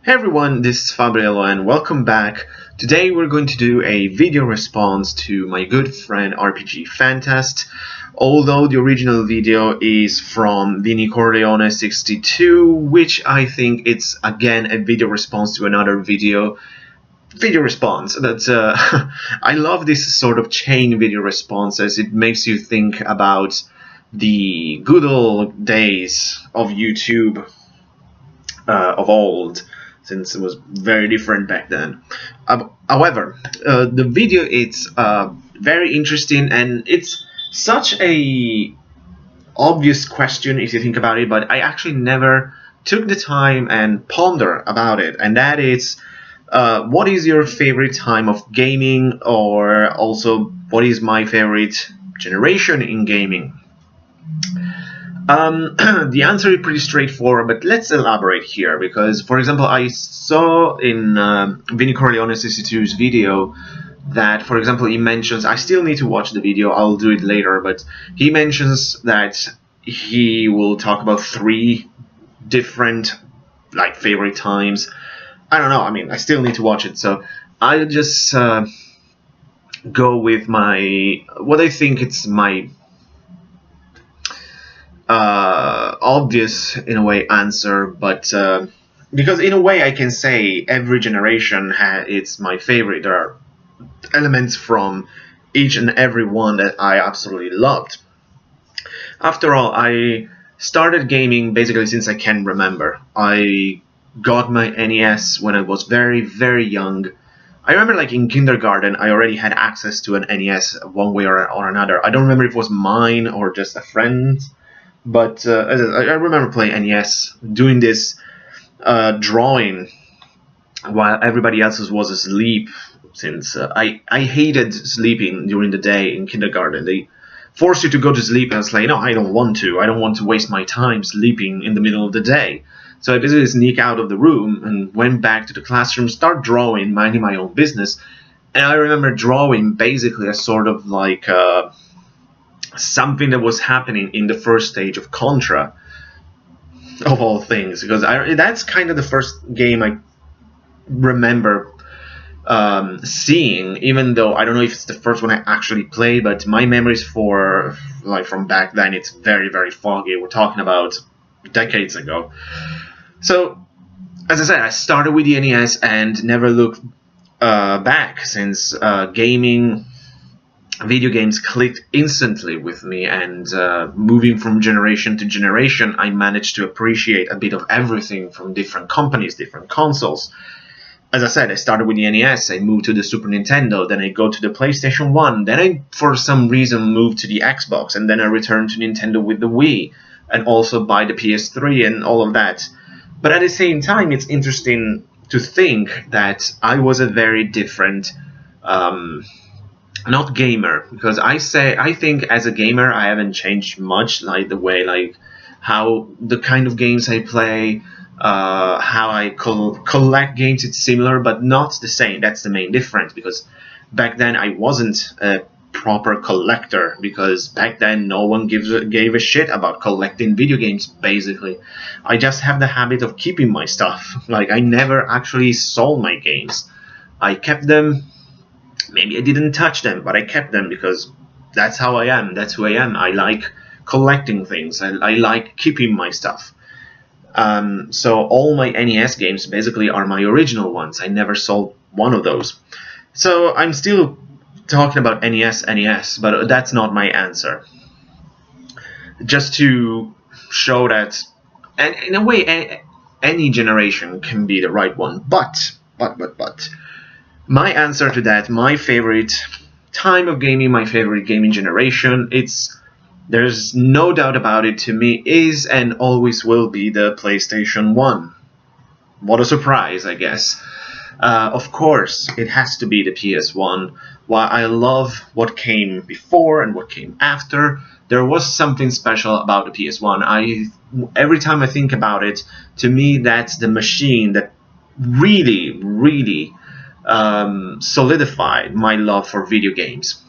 Hey everyone, this is FabryLoN. Welcome back. Today we're going to do a video response to my good friend rpgfantast. Although the original video is from Corleone62, which I think it's again a video response to another video response. That's I love this sort of chain video responses. It makes you think about the good old days of YouTube of old, since it was very different back then. However, the video it's very interesting, and it's such a obvious question if you think about it, but I actually never took the time and ponder about it, and that is what is your favorite time of gaming, or also what is my favorite generation in gaming? The answer is pretty straightforward, but let's elaborate here, because, for example, I saw in Corleone62's video that, for example, he mentions, I still need to watch the video, I'll do it later, but he mentions that he will talk about 3 different, like, favorite times. I don't know, I mean, I still need to watch it, so I'll just go with what I think it's my obvious in a way answer, but because in a way I can say every generation it's my favorite. There are elements from each and every one that I absolutely loved. After all, I started gaming basically since I can remember. I got my NES when I was very young. I remember, like, in kindergarten I already had access to an NES one way or another. I don't remember if it was mine or just a friend's, but I remember playing NES, doing this drawing while everybody else was asleep, since I hated sleeping during the day in kindergarten. They forced you to go to sleep, and I was like, no, I don't want to. I don't want to waste my time sleeping in the middle of the day. So I basically sneak out of the room and went back to the classroom, start drawing, minding my own business. And I remember drawing basically a sort of like something that was happening in the first stage of Contra, of all things, because that's kind of the first game I remember seeing, even though I don't know if it's the first one I actually played, but my memories from back then, it's very foggy. We're talking about decades ago. So, as I said, I started with the NES and never looked back, since video games clicked instantly with me, and moving from generation to generation, I managed to appreciate a bit of everything from different companies, different consoles. As I said, I started with the NES, I moved to the Super Nintendo, then I go to the PlayStation 1, then I, for some reason, moved to the Xbox, and then I returned to Nintendo with the Wii, and also buy the PS3 and all of that. But at the same time, it's interesting to think that I was a very different not gamer, because I think as a gamer I haven't changed much, like the way, like how the kind of games I play, how I collect games, it's similar but not the same. That's the main difference, because back then I wasn't a proper collector, because back then no one gave a shit about collecting video games. Basically, I just have the habit of keeping my stuff. Like, I never actually sold my games. I kept them. Maybe I didn't touch them, but I kept them, because that's how I am. That's who I am. I like collecting things. I like keeping my stuff. So all my NES games basically are my original ones. I never sold one of those. So I'm still talking about NES, but that's not my answer. Just to show that, and in a way, any generation can be the right one. But. My answer to that, my favorite time of gaming, my favorite gaming generation, there's no doubt about it, to me, is and always will be the PlayStation 1. What a surprise, I guess. Of course, it has to be the PS1. While I love what came before and what came after, there was something special about the PS1. Every time I think about it, to me, that's the machine that really solidified my love for video games.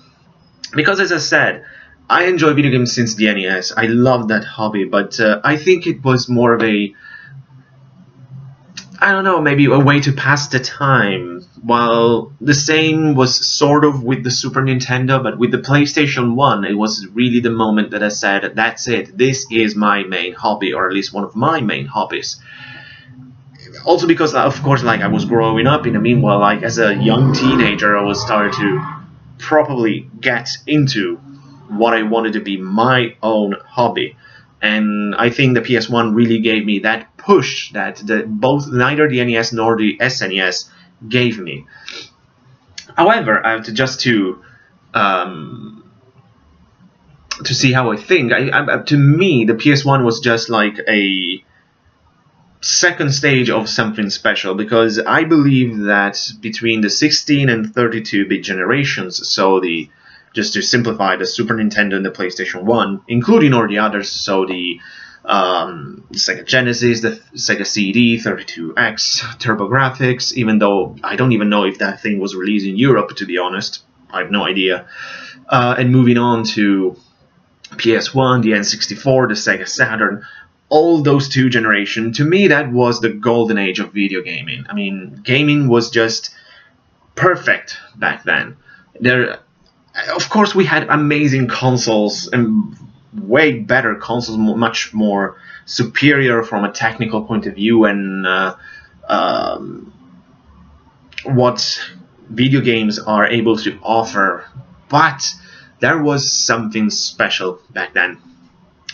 Because, as I said, I enjoy video games since the NES. I love that hobby, but I think it was more of a I don't know, maybe a way to pass the time. While the same was sort of with the Super Nintendo, but with the PlayStation 1, it was really the moment that I said, that's it, this is my main hobby, or at least one of my main hobbies. Also because, of course, like I was growing up in the meanwhile, like as a young teenager, I was starting to properly get into what I wanted to be my own hobby. And I think the PS1 really gave me that push that both neither the NES nor the SNES gave me. However, to see how I think, to me, the PS1 was just like a second stage of something special, because I believe that between the 16 and 32-bit generations, so just to simplify, the Super Nintendo and the PlayStation 1, including all the others, so the Sega Genesis, the Sega CD, 32X, TurboGrafx, even though I don't even know if that thing was released in Europe, to be honest. I have no idea. And moving on to PS1, the N64, the Sega Saturn, all those two generations, to me that was the golden age of video gaming. I mean, gaming was just perfect back then. Of course, we had amazing consoles and way better consoles, much more superior from a technical point of view, and what video games are able to offer. But there was something special back then.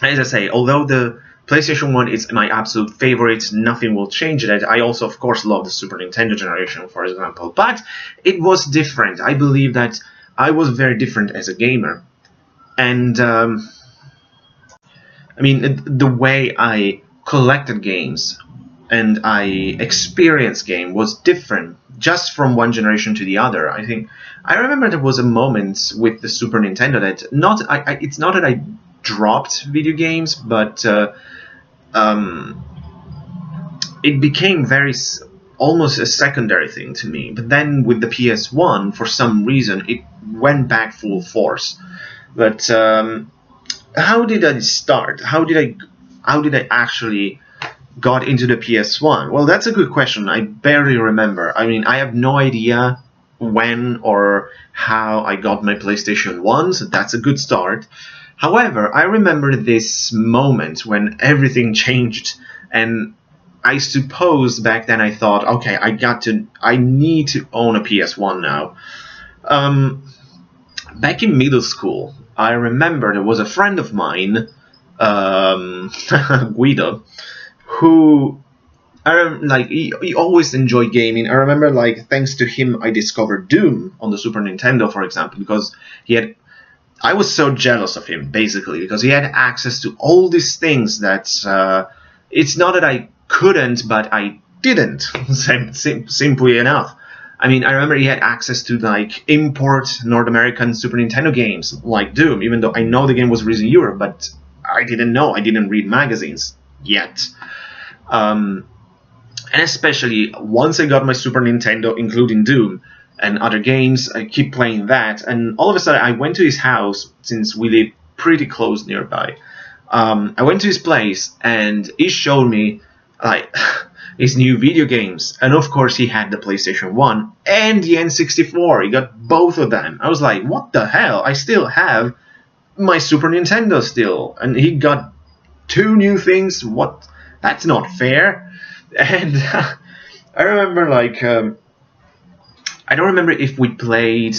As I say, although the PlayStation 1 is my absolute favorite, nothing will change that. I also, of course, love the Super Nintendo generation, for example. But it was different. I believe that I was very different as a gamer. And, I mean, the way I collected games and I experienced game was different just from one generation to the other. I remember there was a moment with the Super Nintendo that it's not that I dropped video games, but it became almost a secondary thing to me. But then with the PS1, for some reason, it went back full force. But how did I start? How did I actually got into the PS1? Well, that's a good question. I barely remember. I mean, I have no idea when or how I got my PlayStation 1, so that's a good start. However, I remember this moment when everything changed, and I suppose back then I thought, okay, I need to own a PS1 now. Back in middle school, I remember there was a friend of mine, Guido, who he always enjoyed gaming. I remember, like, thanks to him, I discovered Doom on the Super Nintendo, for example, because I was so jealous of him, basically, because he had access to all these things that it's not that I couldn't, but I didn't, simply enough. I mean, I remember he had access to, like, import North American Super Nintendo games, like Doom, even though I know the game was released in Europe, but I didn't know. I didn't read magazines yet. And especially once I got my Super Nintendo, including Doom and other games, I keep playing that, and all of a sudden I went to his house, since we live pretty close nearby. I went to his place, and he showed me, like, his new video games, and of course he had the PlayStation 1 and the N64. He got both of them. I was like, what the hell? I still have my Super Nintendo still, and he got two new things. What? That's not fair. And I remember, like, I don't remember if we played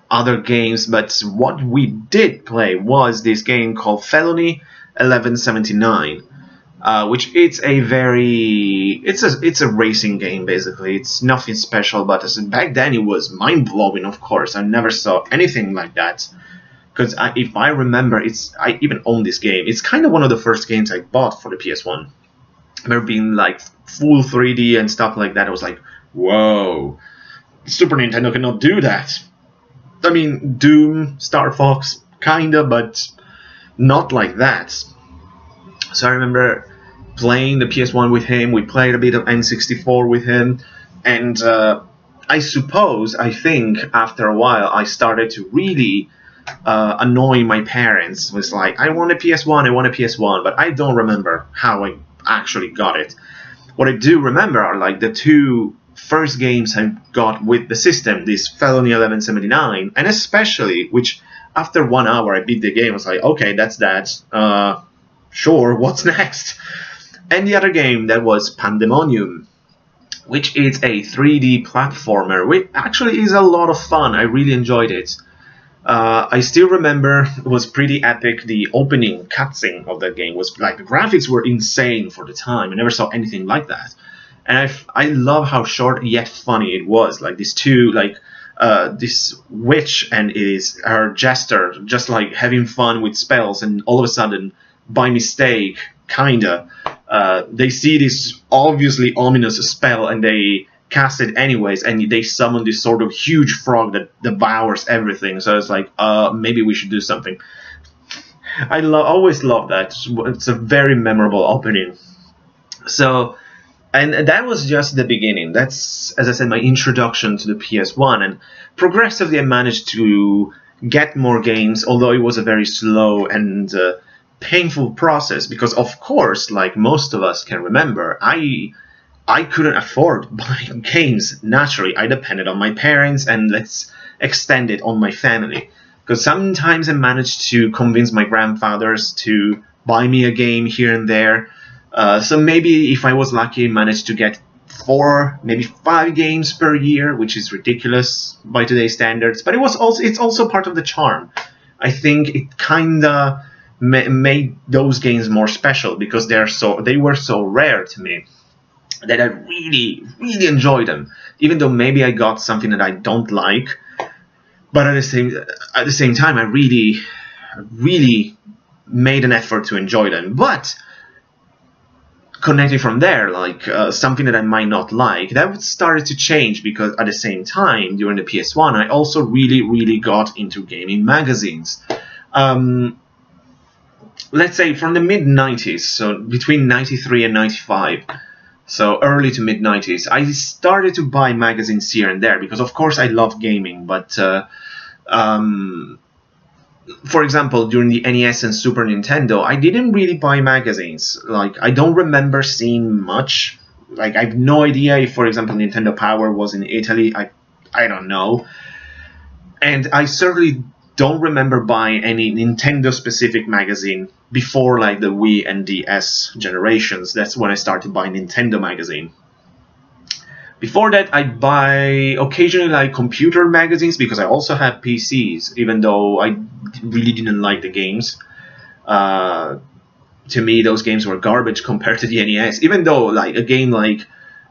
other games, but what we did play was this game called FabryLoN 1179, which it's a racing game, basically. It's nothing special, but back then it was mind-blowing, of course. I never saw anything like that. Because if I remember, I even own this game. It's kind of one of the first games I bought for the PS1. I remember being like full 3D and stuff like that. I was like, whoa, Super Nintendo cannot do that. I mean, Doom, Star Fox, kinda, but not like that. So I remember playing the PS1 with him. We played a bit of N64 with him, and I think after a while I started to really annoy my parents. It was like, I want a PS1, but I don't remember how I actually got it. what I do remember are like the two first games I got with the system, this Felony 1179, and especially, which after 1 hour I beat the game, I was like, okay, that's that. Sure, what's next? And the other game, that was Pandemonium, which is a 3D platformer, which actually is a lot of fun. I really enjoyed it. I still remember it was pretty epic. The opening cutscene of that game was like, the graphics were insane for the time. I never saw anything like that. And I love how short yet funny it was. Like these two, like this witch and her jester, just like having fun with spells, and all of a sudden, by mistake, kinda, they see this obviously ominous spell and they cast it anyways, and they summon this sort of huge frog that devours everything. So it's like, maybe we should do something. I always love that. It's a very memorable opening. So, and that was just the beginning. That's, as I said, my introduction to the PS1, and progressively I managed to get more games, although it was a very slow and painful process, because of course, like most of us can remember, I couldn't afford buying games. Naturally, I depended on my parents, and let's extend it on my family. Because sometimes I managed to convince my grandfathers to buy me a game here and there. So maybe if I was lucky, I managed to get 4, maybe 5 games per year, which is ridiculous by today's standards. But it's also part of the charm. I think it kinda made those games more special, because they were so rare to me that I really, really enjoyed them. Even though maybe I got something that I don't like, but at the same time, I really, really made an effort to enjoy them. But connecting from there, like something that I might not like, that started to change, because at the same time, during the PS1, I also really, really got into gaming magazines. Let's say from the mid-90s, so between 93 and 95, so early to mid-90s, I started to buy magazines here and there, because of course I love gaming, but for example, during the NES and Super Nintendo, I didn't really buy magazines. Like, I don't remember seeing much. Like, I have no idea if, for example, Nintendo Power was in Italy. I don't know. And I certainly don't remember buying any Nintendo-specific magazine before, like, the Wii and DS generations. That's when I started buying Nintendo magazine. Before that, I buy occasionally like computer magazines, because I also had PCs, even though I really didn't like the games. To me, those games were garbage compared to the NES. Even though, like, a game like,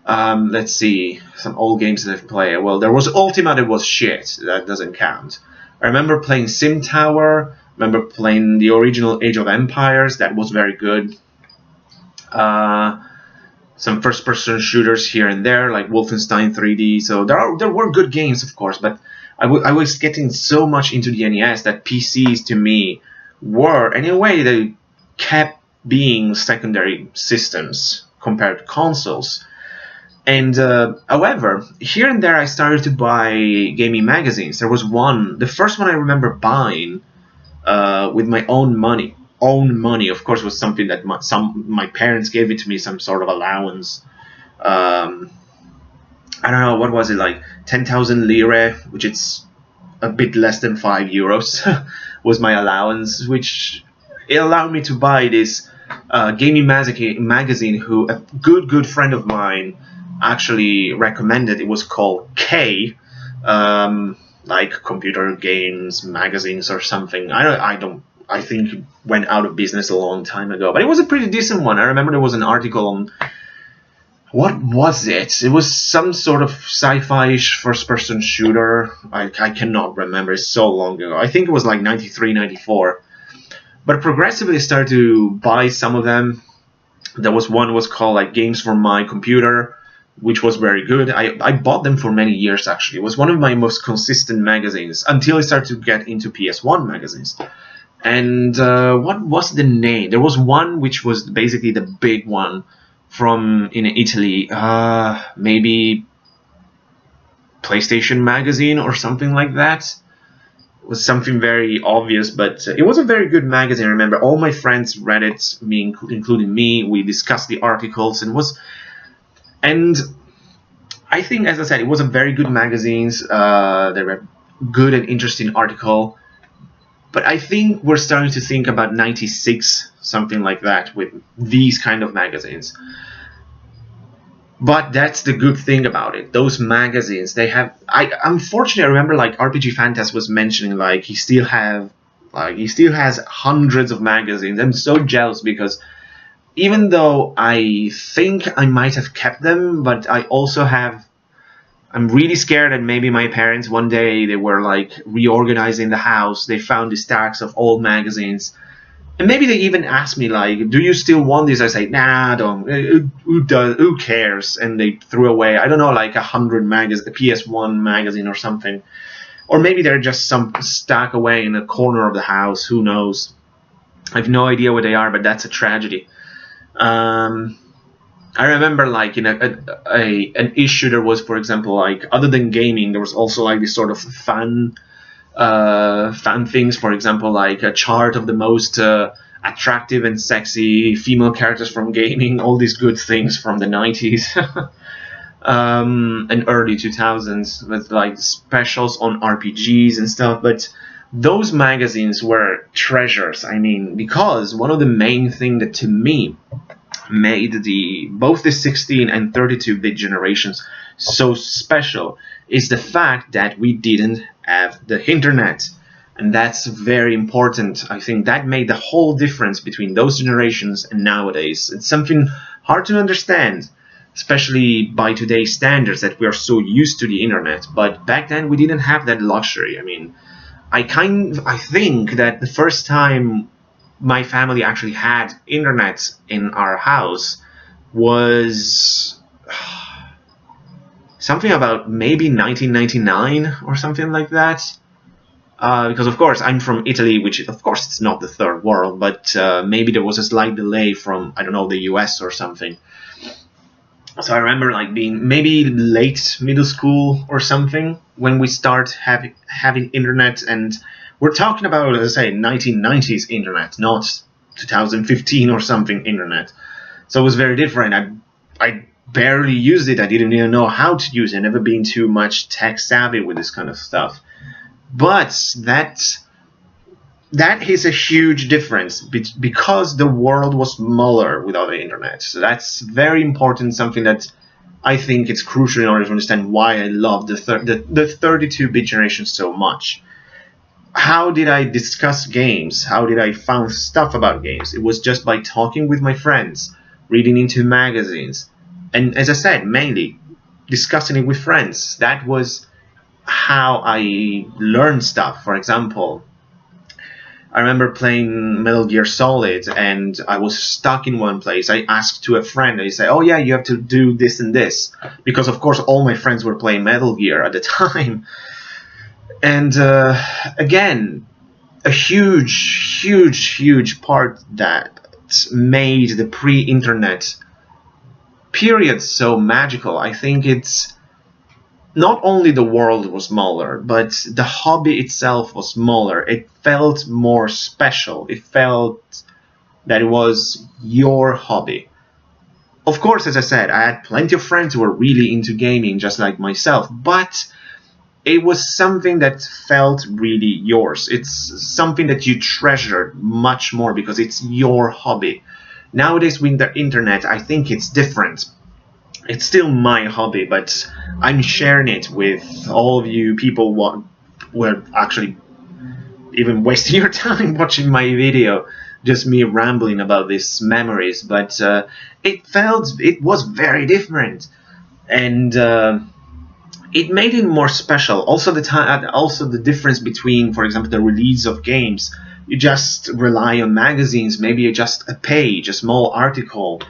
let's see, some old games that I've played. Well, there was Ultima that was shit. That doesn't count. I remember playing Sim Tower. I remember playing the original Age of Empires. That was very good. Some first-person shooters here and there, like Wolfenstein 3D. So there were good games, of course, but I was getting so much into the NES that PCs, to me, were, and in a way, they kept being secondary systems compared to consoles. And however, here and there, I started to buy gaming magazines. There was one, the first one I remember buying with my own money. Of course, was something that my parents gave it to me, some sort of allowance. I don't know, what was it, like 10,000 lire, which is a bit less than 5 euros, was my allowance, which it allowed me to buy this gaming magazine, who a good friend of mine actually recommended. It was called K, like computer games magazines or something. I think it went out of business a long time ago, but it was a pretty decent one. I remember there was an article on, what was it? It was some sort of sci-fi-ish first-person shooter. I cannot remember. It's so long ago. I think it was like 93, 94. But progressively I started to buy some of them. There was one was called like Games for My Computer, which was very good. I bought them for many years, actually. It was one of my most consistent magazines until I started to get into PS1 magazines. And what was the name? There was one which was basically the big one in Italy. Maybe PlayStation Magazine or something like that. It was something very obvious, but it was a very good magazine. I remember all my friends read it, including me. We discussed the articles, and And I think, as I said, it was a very good magazines. They were good and interesting article. But I think we're starting to think about 96, something like that, with these kind of magazines. But that's the good thing about it. Those magazines, they have. Unfortunately, I remember like RPG Fantast was mentioning like he still has hundreds of magazines. I'm so jealous because even though I think I might have kept them, but I also have. I'm really scared that maybe my parents one day they were like reorganizing the house. They found the stacks of old magazines. And maybe they even asked me like, "Do you still want this?" I say, "Nah, don't. Who cares?" And they threw away, I don't know, like 100 magazines, a PS1 magazine or something, or maybe they're just some stack away in a corner of the house. Who knows? I have no idea what they are, but that's a tragedy. I remember like in an issue there was, for example, like other than gaming, there was also like this sort of fun things, for example, like a chart of the most attractive and sexy female characters from gaming, all these good things from the 90s and early 2000s, with like specials on RPGs and stuff. But those magazines were treasures. I mean, because one of the main things that to me made both the 16 and 32-bit generations so special is the fact that we didn't have the internet. And that's very important. I think that made the whole difference between those generations and nowadays. It's something hard to understand, especially by today's standards, that we are so used to the internet. But back then we didn't have that luxury. I mean, I think that the first time my family actually had internet in our house was something about maybe 1999 or something like that. Because of course I'm from Italy, which of course it's not the third world, but maybe there was a slight delay from, I don't know, the US or something. So I remember like being maybe late middle school or something when we start having internet, and we're talking about, let's say, 1990s internet, not 2015 or something internet. So it was very different. I barely used it. I didn't even know how to use it. Never been too much tech savvy with this kind of stuff. But that is a huge difference because the world was smaller without the internet. So that's very important, something that I think it's crucial in order to understand why I love the 32-bit generation so much. How did I discuss games? How did I find stuff about games? It was just by talking with my friends, reading into magazines, and as I said, mainly discussing it with friends. That was how I learned stuff. For example, I remember playing Metal Gear Solid and I was stuck in one place. I asked to a friend, and he said, "Oh yeah, you have to do this and this," because of course all my friends were playing Metal Gear at the time. And again, a huge part that made the pre-internet period so magical. I think it's not only the world was smaller, but the hobby itself was smaller. It felt more special. It felt that it was your hobby. Of course, as I said, I had plenty of friends who were really into gaming, just like myself, but it was something that felt really yours. It's something that you treasure much more because it's your hobby. Nowadays with the internet, I think it's different. It's still my hobby, but I'm sharing it with all of you people who are actually even wasting your time watching my video, just me rambling about these memories. But it was very different, and it made it more special. Also the difference between, for example, the release of games. You just rely on magazines, maybe just a page, a small article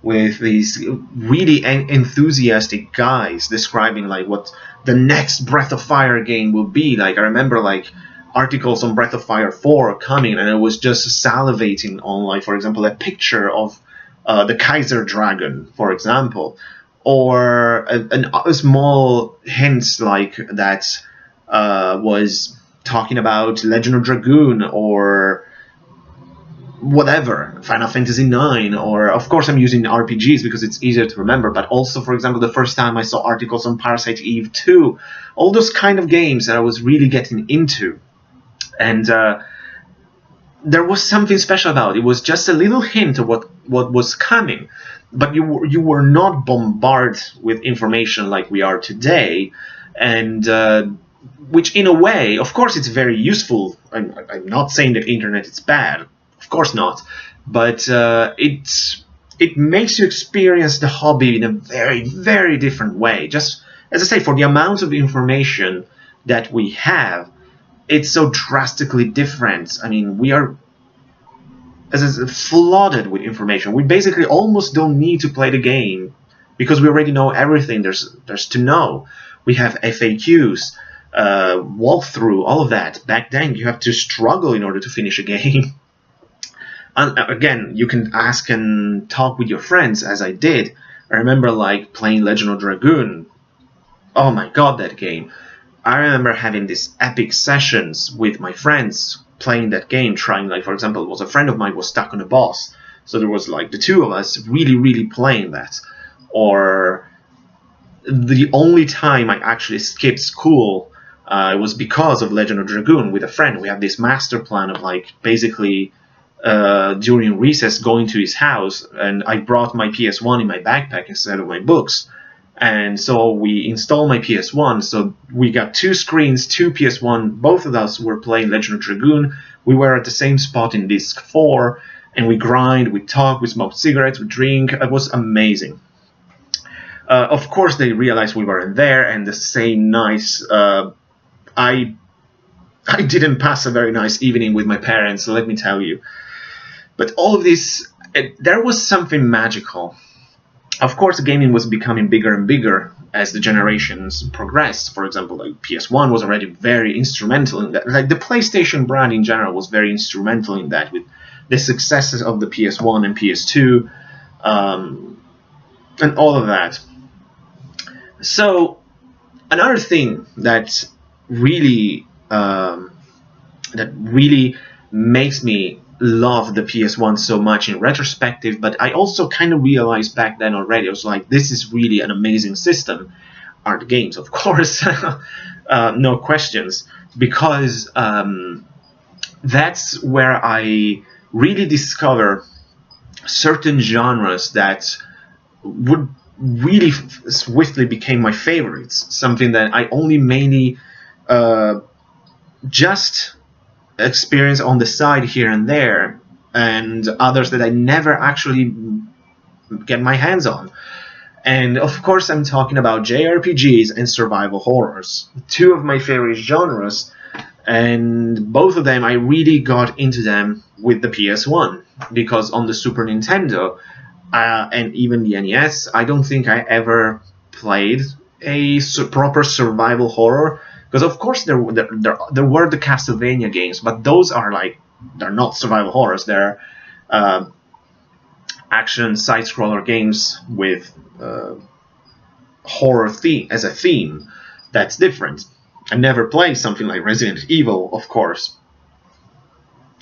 with these really enthusiastic guys describing like what the next Breath of Fire game will be. Like I remember like articles on Breath of Fire 4 coming, and I was just salivating on, like, for example, a picture of the Kaiser Dragon, for example, or a small hint like that was talking about Legend of Dragoon, or whatever, Final Fantasy IX, or of course I'm using RPGs because it's easier to remember, but also, for example, the first time I saw articles on Parasite Eve 2, all those kind of games that I was really getting into. And there was something special about it. It was just a little hint of what was coming, but you were not bombarded with information like we are today, and which in a way, of course, it's very useful. I'm not saying that internet is bad, of course not, but it makes you experience the hobby in a very, very different way. Just as I say, for the amount of information that we have, it's so drastically different. I mean, we are flooded with information. We basically almost don't need to play the game because we already know everything there's to know. We have FAQs, walkthrough, all of that. Back then, you have to struggle in order to finish a game. And again, you can ask and talk with your friends, as I did. I remember like playing Legend of Dragoon. Oh my god, that game. I remember having these epic sessions with my friends playing that game, trying, like, for example, it was a friend of mine was stuck on a boss, so there was like the two of us really playing that. Or the only time I actually skipped school was because of Legend of Dragoon with a friend. We had this master plan of like basically during recess going to his house, and I brought my PS1 in my backpack instead of my books. And so we installed my PS1, so we got two screens, two PS1, both of us were playing Legend of Dragoon. We were at the same spot in disc 4, and we grind, we talk, we smoke cigarettes, we drink. It was amazing. Of course, they realized we weren't there, and the same night, I didn't pass a very nice evening with my parents, let me tell you. But all of this, there was something magical. Of course, gaming was becoming bigger and bigger as the generations progressed. For example, like PS1 was already very instrumental in that. Like the PlayStation brand in general was very instrumental in that, with the successes of the PS1 and PS2, and all of that. So another thing that really makes me love the PS1 so much in retrospective, but I also kind of realized back then already, I was like, this is really an amazing system, are the games, of course. No questions, because that's where I really discover certain genres that would really swiftly became my favorites, something that I only mainly just experience on the side here and there, and others that I never actually get my hands on. And of course I'm talking about JRPGs and survival horrors, two of my favorite genres, and both of them I really got into them with the PS1, because on the Super Nintendo and even the NES, I don't think I ever played a proper survival horror. Because of course there were the Castlevania games, but those are like, they're not survival horrors. They're action side-scroller games with horror theme as a theme. That's different. I never played something like Resident Evil, of course.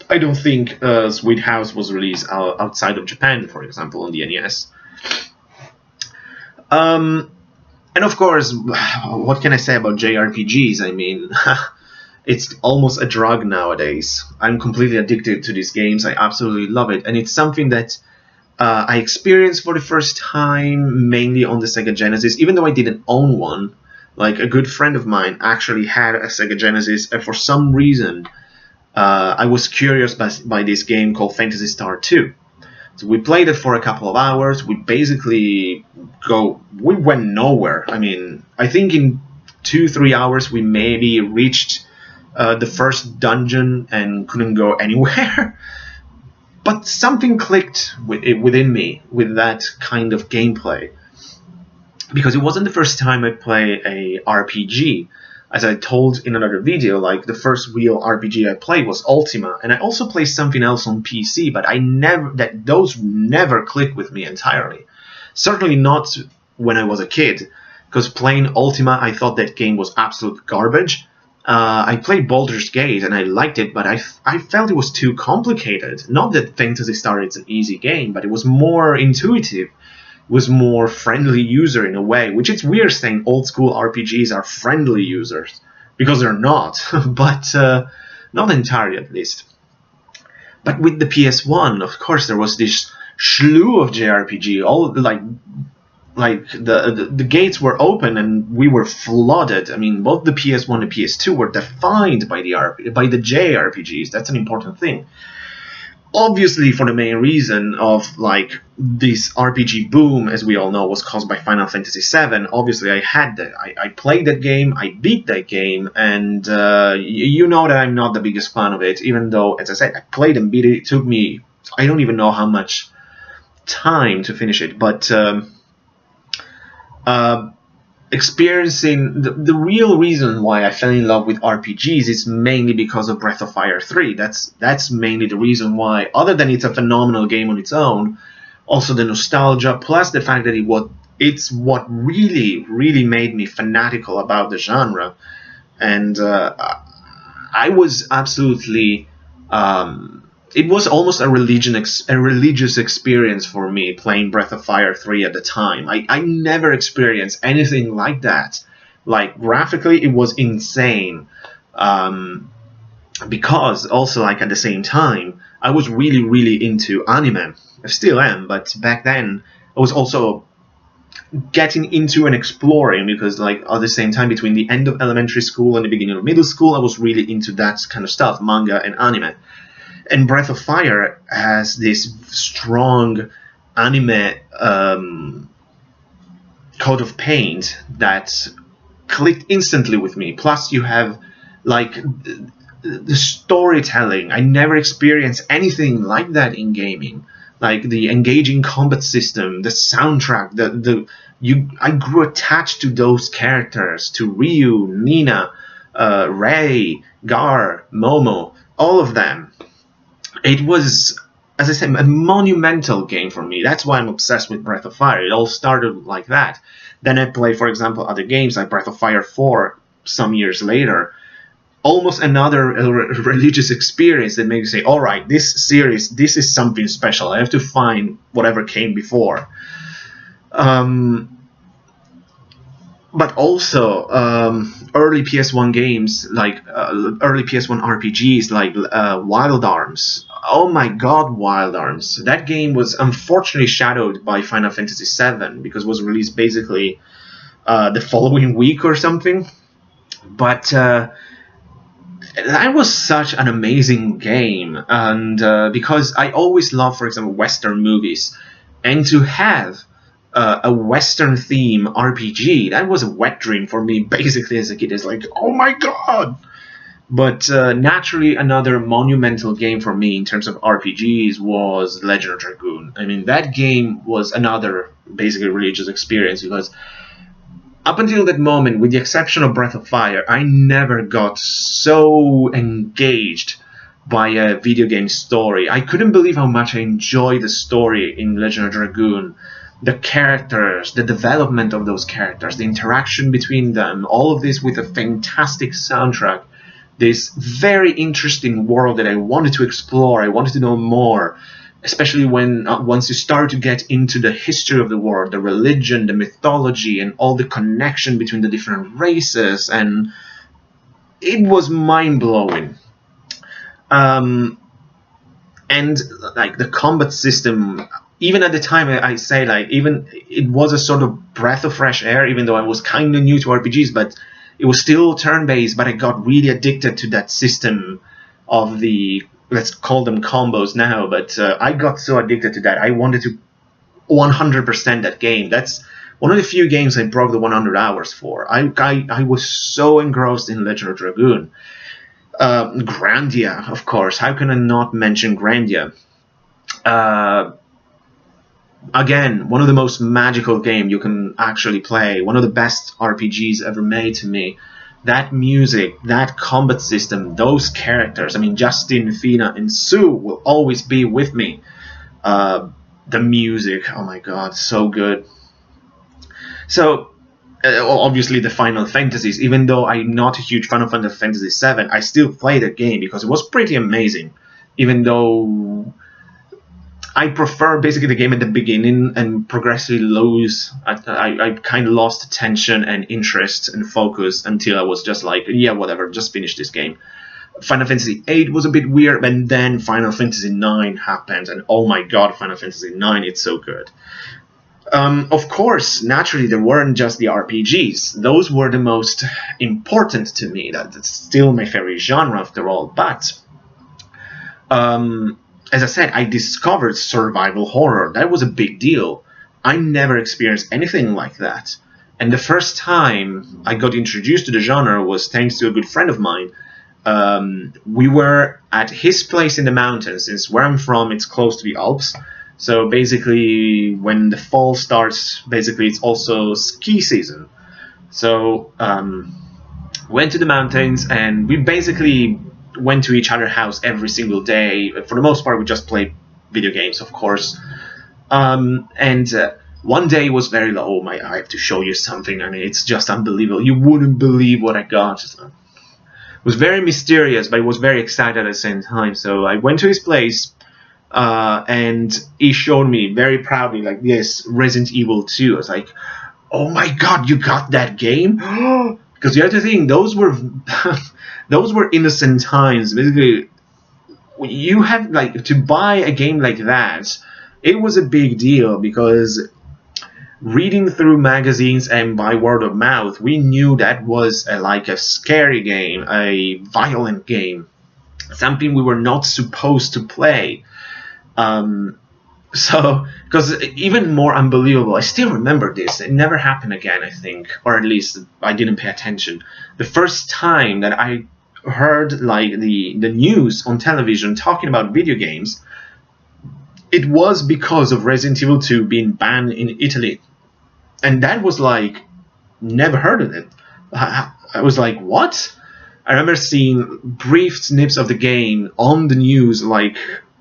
I don't think Sweet House was released outside of Japan, for example, on the NES. And of course, what can I say about JRPGs? I mean, it's almost a drug nowadays. I'm completely addicted to these games. I absolutely love it. And it's something that I experienced for the first time mainly on the Sega Genesis, even though I didn't own one. Like, a good friend of mine actually had a Sega Genesis, and for some reason, I was curious by this game called Phantasy Star 2. So we played it for a couple of hours. We basically we went nowhere. I mean, I think in 2-3 hours we maybe reached the first dungeon and couldn't go anywhere. But something clicked within me with that kind of gameplay, because it wasn't the first time I played a RPG. As I told in another video, like, the first real RPG I played was Ultima, and I also played something else on PC, but those never clicked with me entirely. Certainly not when I was a kid, because playing Ultima, I thought that game was absolute garbage, I played Baldur's Gate and I liked it, but I felt it was too complicated. Not that Phantasy Star is an easy game, but it was more intuitive. It was more friendly user in a way, which it's weird saying old school RPGs are friendly users, because they're not, but not entirely at least. But with the PS1, of course, there was this slew of JRPG, all like the gates were open and we were flooded. I mean, both the PS1 and PS2 were defined by the JRPGs. That's an important thing. Obviously, for the main reason of like this RPG boom, as we all know, was caused by Final Fantasy VII. Obviously, I had that. I played that game, I beat that game, and you know that I'm not the biggest fan of it. Even though, as I said, I played and beat it. It took me, I don't even know how much time to finish it, but experiencing the real reason why I fell in love with RPGs is mainly because of Breath of Fire 3. That's mainly the reason why, other than it's a phenomenal game on its own, also the nostalgia, plus the fact that it's what really made me fanatical about the genre. And I was absolutely it was almost a religious experience for me playing Breath of Fire 3 at the time. I never experienced anything like that. Like, graphically, it was insane. Because also, like, at the same time, I was really into anime. I still am, but back then, I was also getting into and exploring, because, like, at the same time, between the end of elementary school and the beginning of middle school, I was really into that kind of stuff, manga and anime. And Breath of Fire has this strong anime coat of paint that clicked instantly with me. Plus, you have like the storytelling. I never experienced anything like that in gaming. Like the engaging combat system, the soundtrack, I grew attached to those characters, to Ryu, Nina, Rei, Gar, Momo, all of them. It was, as I said, a monumental game for me. That's why I'm obsessed with Breath of Fire. It all started like that. Then I played, for example, other games like Breath of Fire 4 some years later. Almost another religious experience that makes you say, all right, this series, this is something special. I have to find whatever came before. But also early PS1 games, like early PS1 RPGs like Wild Arms. Oh my god, Wild Arms. That game was unfortunately shadowed by Final Fantasy VII, because it was released basically the following week or something. But that was such an amazing game, and because I always love, for example, Western movies, and to have a Western theme RPG, that was a wet dream for me basically as a kid. It's like, oh my god! But naturally, another monumental game for me in terms of RPGs was Legend of Dragoon. I mean, that game was another basically religious experience, because up until that moment, with the exception of Breath of Fire, I never got so engaged by a video game story. I couldn't believe how much I enjoyed the story in Legend of Dragoon. The characters, the development of those characters, the interaction between them, all of this with a fantastic soundtrack. This very interesting world that I wanted to explore, I wanted to know more, especially when once you start to get into the history of the world, the religion, the mythology, and all the connection between the different races, and it was mind-blowing. And like the combat system, even at the time, I say, like, even it was a sort of breath of fresh air, even though I was kind of new to RPGs, but it was still turn-based. But I got really addicted to that system of the, let's call them combos now, but I got so addicted to that. I wanted to 100% that game. That's one of the few games I broke the 100 hours for. I was so engrossed in Legend of Dragoon. Grandia, of course. How can I not mention Grandia? Again, one of the most magical games you can actually play. One of the best RPGs ever made to me. That music, that combat system, those characters. I mean, Justin, Fina, and Sue will always be with me. The music, oh my god, so good. So, obviously the Final Fantasies. Even though I'm not a huge fan of Final Fantasy VII, I still play the game because it was pretty amazing. Even though I prefer basically the game at the beginning and progressively lose. I kind of lost attention and interest and focus until I was just like, yeah, whatever, just finish this game. Final Fantasy VIII was a bit weird, and then Final Fantasy IX happened, and oh my god, Final Fantasy IX, it's so good. Of course, naturally, there weren't just the RPGs. Those were the most important to me. That's still my favorite genre, after all. But as I said, I discovered survival horror. That was a big deal. I never experienced anything like that. And the first time I got introduced to the genre was thanks to a good friend of mine. We were at his place in the mountains. Since where I'm from, it's close to the Alps. So basically, when the fall starts, basically it's also ski season. So went to the mountains, and we basically went to each other's house every single day. For the most part, we just played video games, of course. One day was very low. I have to show you something. I mean, it's just unbelievable. You wouldn't believe what I got. It was very mysterious, but it was very excited at the same time. So I went to his place, and he showed me very proudly, like, yes, Resident Evil 2. I was like, oh my god, you got that game? Because you have to think, those were those were innocent times. Basically, you had like to buy a game like that. It was a big deal because reading through magazines and by word of mouth, we knew that was like a scary game, a violent game, something we were not supposed to play. So, because even more unbelievable, I still remember this. It never happened again, I think, or at least I didn't pay attention. The first time that I heard like the news on television talking about video games, it was because of Resident Evil 2 being banned in Italy. And that was like, never heard of it. I was like, what? I remember seeing brief snips of the game on the news, like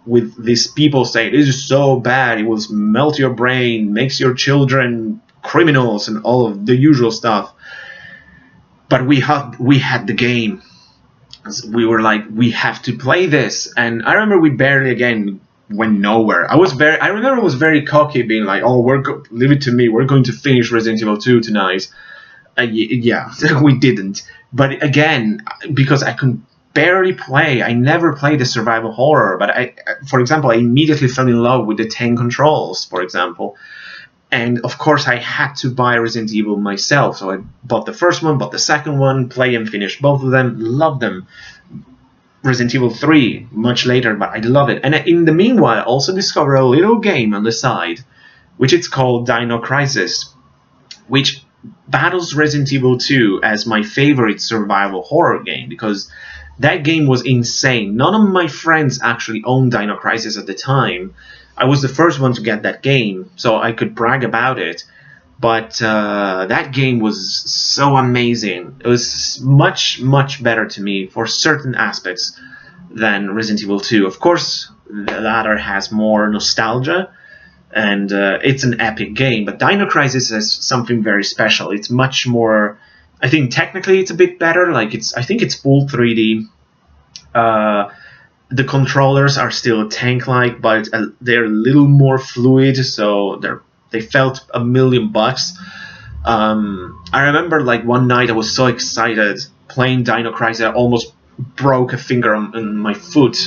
with these people saying, this is so bad, it will melt your brain, makes your children criminals, and all of the usual stuff. But we had the game. We were like, we have to play this. And I remember we barely, again, went nowhere. I remember I was very cocky, being like, oh, leave it to me, we're going to finish Resident Evil 2 tonight. Yeah, we didn't. But again, because I could barely play, I never played a survival horror, but for example, I immediately fell in love with the 10 controls, for example. And of course, I had to buy Resident Evil myself, so I bought the first one, bought the second one, play and finish both of them, loved them. Resident Evil 3, much later, but I love it. And in the meanwhile, I also discovered a little game on the side, which it's called Dino Crisis, which battles Resident Evil 2 as my favorite survival horror game, because that game was insane. None of my friends actually owned Dino Crisis at the time. I was the first one to get that game, so I could brag about it. But that game was so amazing. It was much, much better to me for certain aspects than Resident Evil 2. Of course, the latter has more nostalgia, and it's an epic game. But Dino Crisis is something very special. It's much more... I think technically it's a bit better. Like I think it's full 3D. The controllers are still tank-like, but they're a little more fluid, so they felt $1,000,000. I remember like one night I was so excited playing Dino Crisis, I almost broke a finger on my foot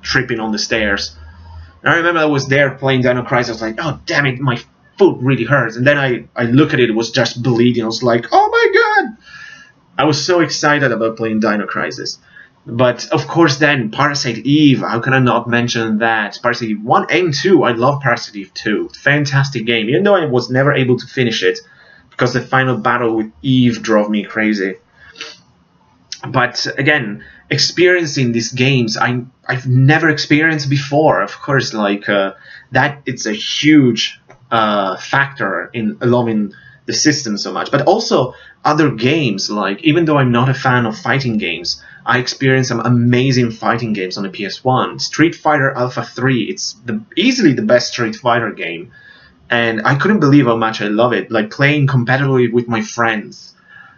tripping on the stairs. And I remember I was there playing Dino Crisis. I was like, oh damn it, my foot really hurts. And then I look at it, it was just bleeding. I was like, oh my god! I was so excited about playing Dino Crisis. But of course then, Parasite Eve, how can I not mention that? Parasite Eve 1 and 2, I love Parasite Eve 2. Fantastic game, even though I was never able to finish it, because the final battle with Eve drove me crazy. But again, experiencing these games I've never experienced before. Of course, like that, it's a huge factor in loving the system so much. But also other games, like even though I'm not a fan of fighting games, I experienced some amazing fighting games on the PS1. Street Fighter Alpha 3, it's easily the best Street Fighter game. and I couldn't believe how much I love it. Like playing competitively with my friends,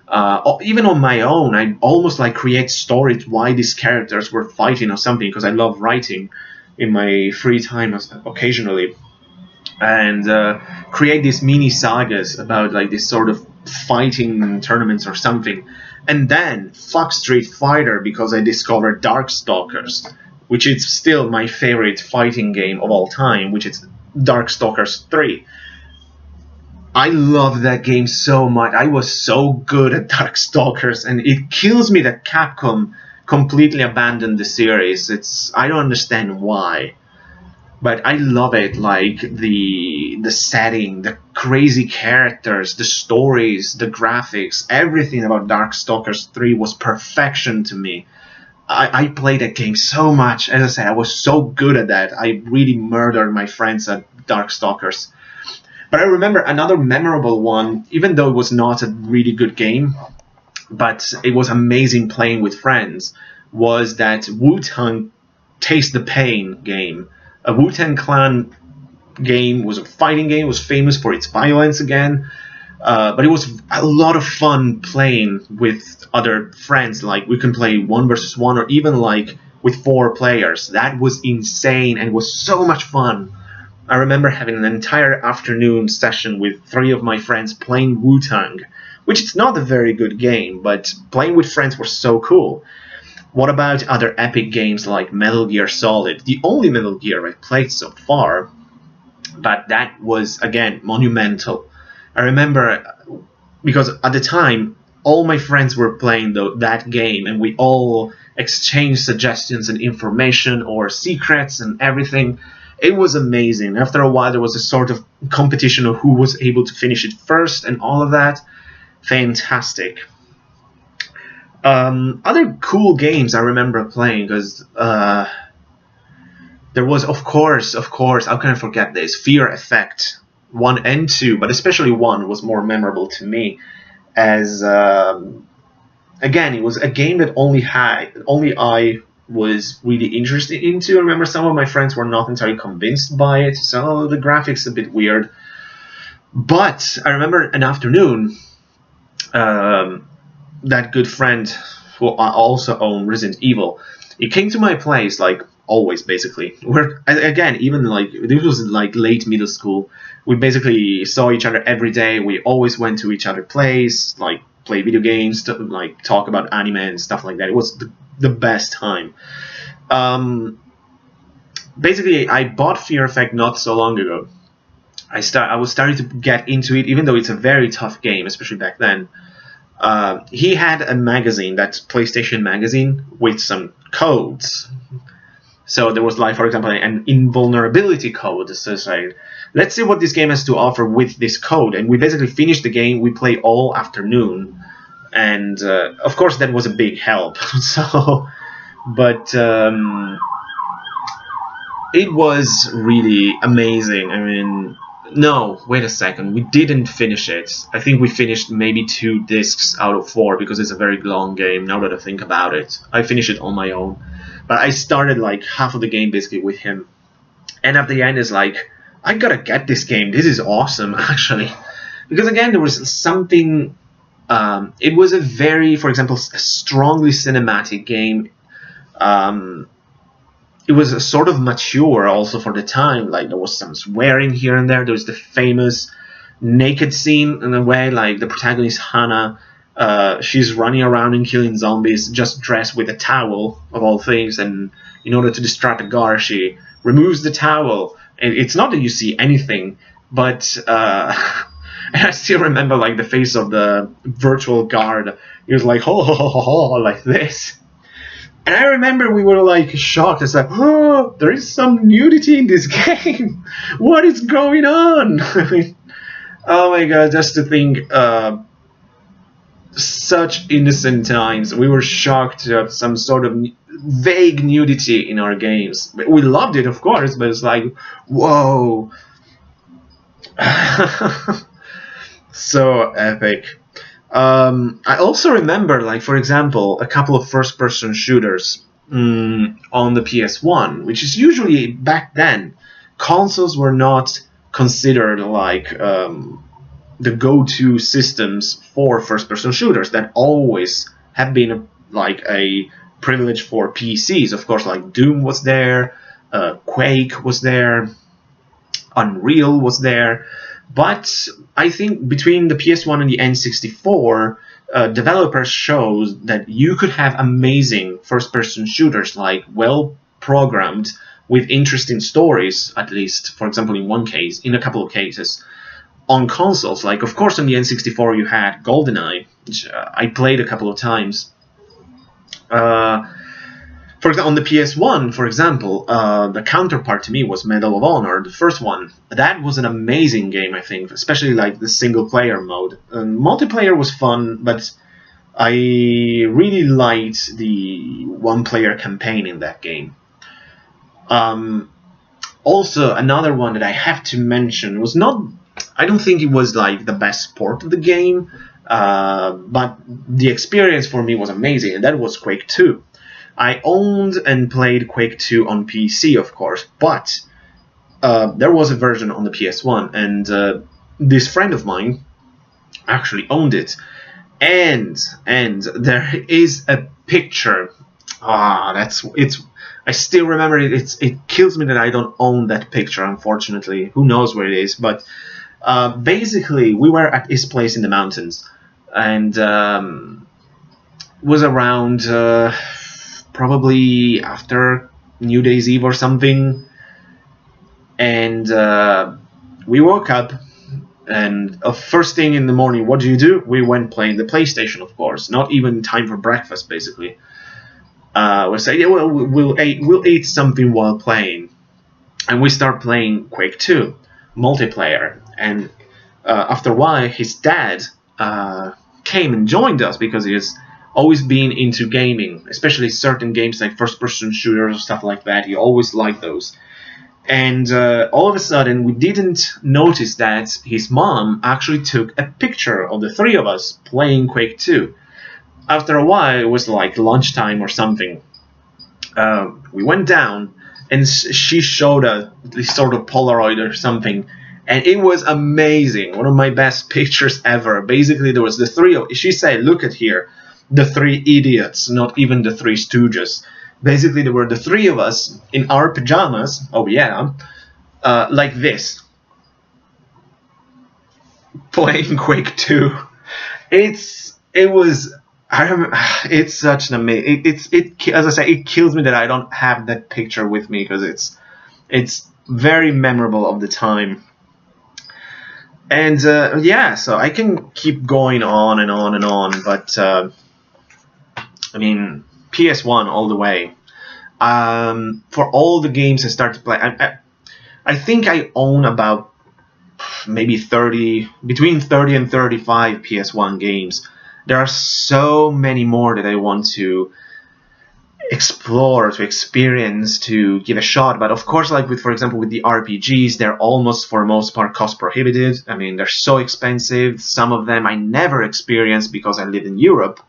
or even on my own. I almost like create stories why these characters were fighting or something, because I love writing in my free time occasionally, and create these mini sagas about like this sort of fighting tournaments or something. And then fuck Street Fighter because I discovered Darkstalkers, which is still my favorite fighting game of all time, which is Darkstalkers 3. I love that game so much. I was so good at Darkstalkers, and it kills me that Capcom completely abandoned the series. I don't understand why, but I love it. Like the setting, the crazy characters, the stories, the graphics, everything about Darkstalkers 3 was perfection to me. I played that game so much. As I said, I was so good at that. I really murdered my friends at Darkstalkers. But I remember another memorable one, even though it was not a really good game, but it was amazing playing with friends, was that Wu-Tang Taste the Pain game. A Wu-Tang Clan game was a fighting game, was famous for its violence again, but it was a lot of fun playing with other friends. Like we can play 1 versus 1, or even like with 4 players. That was insane and was so much fun. I remember having an entire afternoon session with 3 of my friends playing Wu-Tang, which is not a very good game, but playing with friends was so cool. What about other epic games like Metal Gear Solid? The only Metal Gear I've played so far, but that was, again, monumental. I remember, because at the time, all my friends were playing that game, and we all exchanged suggestions and information or secrets and everything. It was amazing. After a while, there was a sort of competition of who was able to finish it first and all of that. Fantastic. Other cool games I remember playing, because there was, of course, how can I forget this? Fear Effect 1 and 2, but especially 1 was more memorable to me, as again, it was a game that only I was really interested into. I remember some of my friends were not entirely convinced by it, so the graphics a bit weird. But I remember an afternoon, that good friend who also owned Resident Evil, he came to my place, like always basically. Where again, even like this was like late middle school, we basically saw each other every day. We always went to each other's place, like play video games, like talk about anime and stuff like that. It was the best time. Basically, I bought Fear Effect not so long ago. I was starting to get into it, even though it's a very tough game, especially back then. He had a magazine, that's PlayStation magazine, with some codes. So there was, like, for example, an invulnerability code. So it's like, let's see what this game has to offer with this code. And we basically finished the game. We played all afternoon. And, of course, that was a big help. But it was really amazing. I mean, no, wait a second. We didn't finish it. I think we finished maybe 2 discs out of 4 because it's a very long game, now that I think about it. I finished it on my own. But I started like half of the game basically with him. And at the end is like, I gotta get this game. This is awesome, actually. Because again, there was something... it was a very, for example, a strongly cinematic game. It was a sort of mature also for the time. Like there was some swearing here and there. There was the famous naked scene in a way, like the protagonist Hannah, she's running around and killing zombies just dressed with a towel of all things, and in order to distract the guard she removes the towel, and it's not that you see anything, but and I still remember like the face of the virtual guard. He was like, ho ho ho ho ho, like this. And I remember we were like shocked. It's like, oh, there is some nudity in this game. What is going on? I mean, oh my god, just to think, such innocent times. We were shocked to have some sort of vague nudity in our games. We loved it, of course, but it's like, whoa. So epic. I also remember, like, for example, a couple of first-person shooters on the PS1, which is usually, back then, consoles were not considered like the go-to systems for first-person shooters that always have been like a privilege for PCs. Of course, like Doom was there, Quake was there, Unreal was there, but I think between the PS1 and the N64, developers showed that you could have amazing first-person shooters, like well-programmed with interesting stories, at least, for example, in a couple of cases, on consoles. Like, of course, on the N64 you had GoldenEye, which I played a couple of times. For example, on the PS1, for example, the counterpart to me was Medal of Honor, the first one. That was an amazing game, I think, especially like the single-player mode. Multiplayer was fun, but I really liked the one-player campaign in that game. Also, another one that I have to mention was not... I don't think it was like the best port of the game, but the experience for me was amazing, and that was Quake 2. I owned and played Quake 2 on PC, of course, but there was a version on the PS1, and this friend of mine actually owned it. And there is a picture. I still remember it. It kills me that I don't own that picture, unfortunately. Who knows where it is? But basically, we were at his place in the mountains, and was around probably after New Year's Eve or something. And we woke up, and first thing in the morning, what do? We went playing the PlayStation, of course. Not even time for breakfast, basically. We say, yeah, well, we'll eat something while playing, and we start playing Quake 2 multiplayer. And after a while, his dad came and joined us because he has always been into gaming, especially certain games like first-person shooters or stuff like that. He always liked those. And all of a sudden, we didn't notice that his mom actually took a picture of the three of us playing Quake 2. After a while, it was like lunchtime or something. We went down, and she showed us this sort of Polaroid or something, and it was amazing. One of my best pictures ever. Basically, there was the three of... She said, look at here, the three idiots, not even the three stooges. Basically, there were the three of us in our pajamas. Oh yeah, like this, playing Quake 2. It's such an amazing. As I say, it kills me that I don't have that picture with me, because it's very memorable of the time. And yeah, so I can keep going on and on and on, but I mean, PS1 all the way. For all the games I start to play, I think I own about maybe between 30 and 35 PS1 games. There are so many more that I want to explore, to experience, to give a shot. But of course, like for example, with the RPGs, they're almost, for the most part, cost prohibitive. I mean, they're so expensive. Some of them I never experienced because I live in Europe.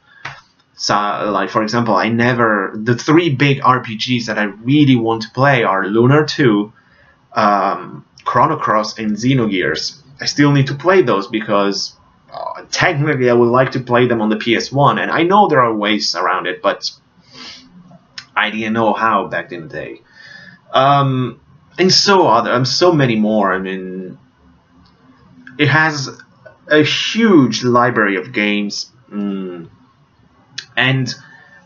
So, like for example, the three big RPGs that I really want to play are Lunar 2, Chrono Cross, and Xenogears. I still need to play those because technically I would like to play them on the PS1, and I know there are ways around it, but I didn't know how back in the day. And so many more. I mean, it has a huge library of games. And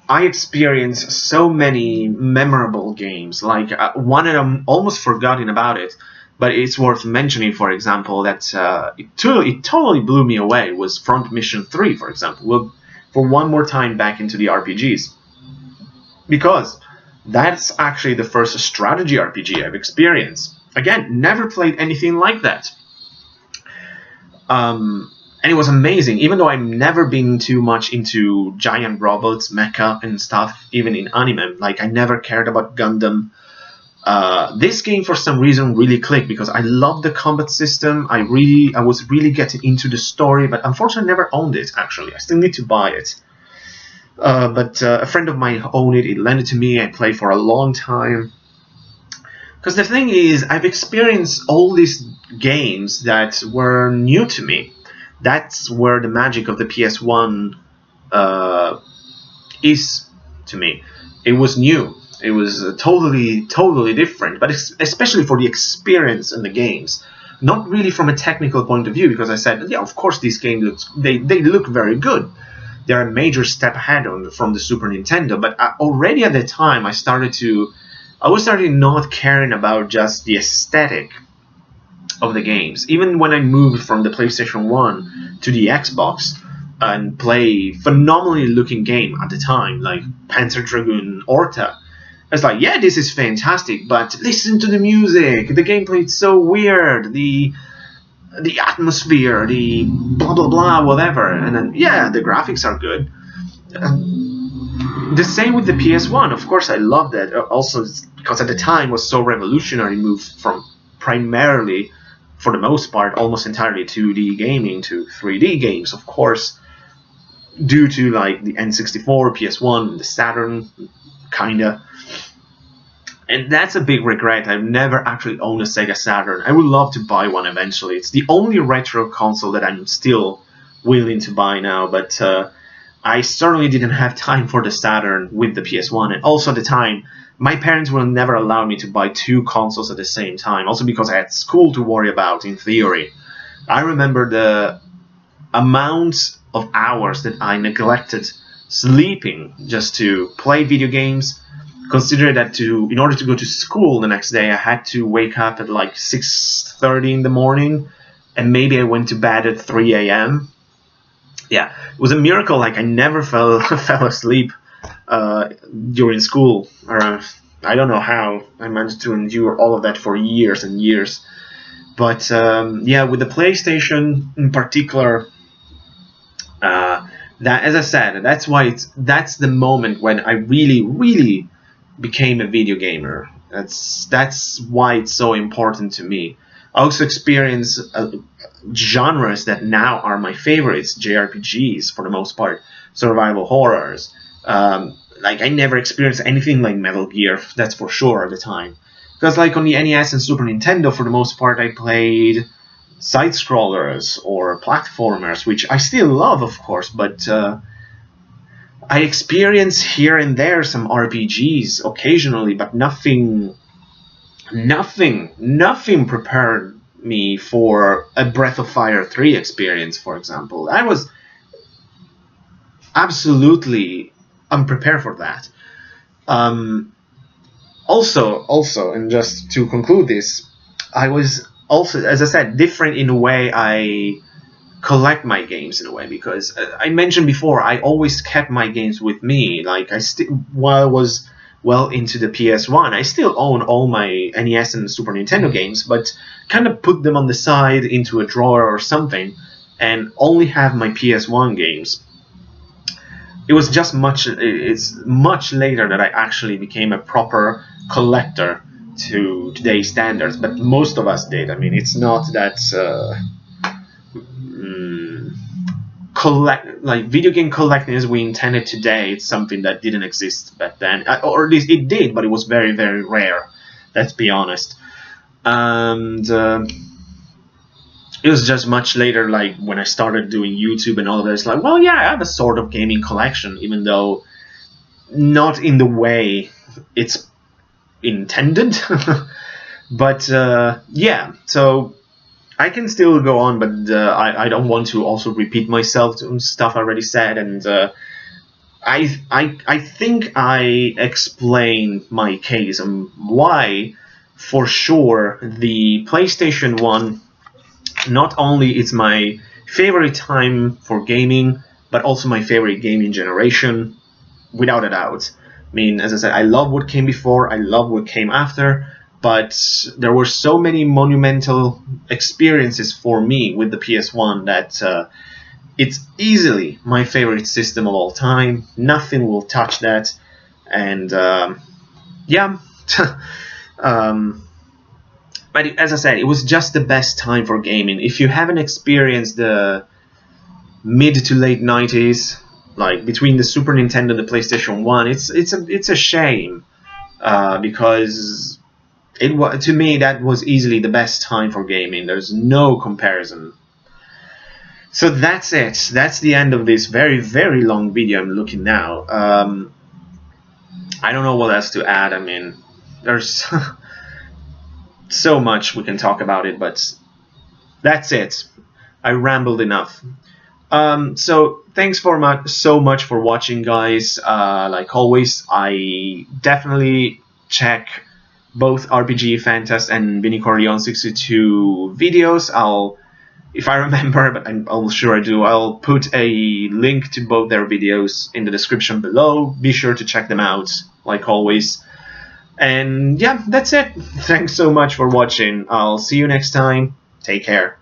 I experienced so many memorable games. Like one of them, almost forgotten about it, but it's worth mentioning. For example, that it totally blew me away was Front Mission 3. For example, we'll for one more time back into the RPGs, because that's actually the first strategy RPG I've experienced. Again, never played anything like that. And it was amazing, even though I've never been too much into giant robots, mecha, and stuff, even in anime. Like, I never cared about Gundam. This game, for some reason, really clicked, because I love the combat system. I was really getting into the story, but unfortunately I never owned it, actually. I still need to buy it. But a friend of mine owned it. He lent it to me. I played for a long time. Because the thing is, I've experienced all these games that were new to me. That's where the magic of the PS1 is to me. It was new. It was totally different, but especially for the experience in the games. Not really from a technical point of view, because I said, yeah, of course these games they look very good. They're a major step ahead from the Super Nintendo, but already at the time I was starting not caring about just the aesthetic of the games. Even when I moved from the PlayStation 1 to the Xbox and play phenomenally looking game at the time, like Panzer Dragoon Orta, I was like, yeah, this is fantastic, but listen to the music, the gameplay is so weird, the atmosphere, the blah blah blah, whatever. And then, yeah, the graphics are good. The same with the PS1. Of course, I loved that. Also, because at the time it was so revolutionary, moved from primarily, for the most part, almost entirely 2D gaming to 3D games. Of course, due to like the N64, PS1, the Saturn, kinda. And that's a big regret. I've never actually owned a Sega Saturn. I would love to buy one eventually. It's the only retro console that I'm still willing to buy now, but I certainly didn't have time for the Saturn with the PS1. And also at the time, my parents will never allow me to buy two consoles at the same time, also because I had school to worry about, in theory. I remember the amount of hours that I neglected sleeping just to play video games. Consider that in order to go to school the next day, I had to wake up at like 6:30 in the morning, and maybe I went to bed at 3 a.m. Yeah, it was a miracle. Like I never fell asleep during school. Or I don't know how I managed to endure all of that for years and years. But yeah, with the PlayStation in particular, that, as I said, that's the moment when I really became a video gamer. That's why it's so important to me. I also experience genres that now are my favorites, JRPGs for the most part, survival horrors. Like I never experienced anything like Metal Gear, that's for sure at the time. Because like on the NES and Super Nintendo, for the most part, I played side-scrollers or platformers, which I still love, of course, but I experience here and there some RPGs occasionally, but nothing prepared me for a Breath of Fire 3 experience, for example. I was absolutely unprepared for that. Also, and just to conclude this, I was also, as I said, different in a way I collect my games in a way, because I mentioned before, I always kept my games with me. Like while I was well into the PS1, I still own all my NES and Super Nintendo games, but kind of put them on the side into a drawer or something, and only have my PS1 games. It's much later that I actually became a proper collector to today's standards, but most of us did. I mean, it's not that like video game collecting as we intended today. It's something that didn't exist back then, or at least it did, but it was very rare. Let's be honest. And it was just much later, like when I started doing YouTube and all of that. It's like, well, yeah, I have a sort of gaming collection, even though not in the way it's intended. But yeah, so I can still go on, but I don't want to also repeat myself to stuff I already said, and I think I explained my case and why, for sure, the PlayStation 1 not only is my favorite time for gaming, but also my favorite gaming generation, without a doubt. I mean, as I said, I love what came before, I love what came after, but there were so many monumental experiences for me with the PS1 that it's easily my favorite system of all time. Nothing will touch that, and yeah. But as I said, it was just the best time for gaming. If you haven't experienced the mid to late 90s, like between the Super Nintendo and the PlayStation 1, it's a shame, because to me, that was easily the best time for gaming. There's no comparison. So that's it. That's the end of this very, very long video. I'm looking now. I don't know what else to add. I mean, there's so much we can talk about it, but that's it. I rambled enough. So thanks so much for watching, guys. Like always, I definitely check both RPG Fantast and Vinny Corleone 62 videos. If I remember, but I'm sure I do, I'll put a link to both their videos in the description below. Be sure to check them out, like always. And yeah, that's it. Thanks so much for watching. I'll see you next time. Take care.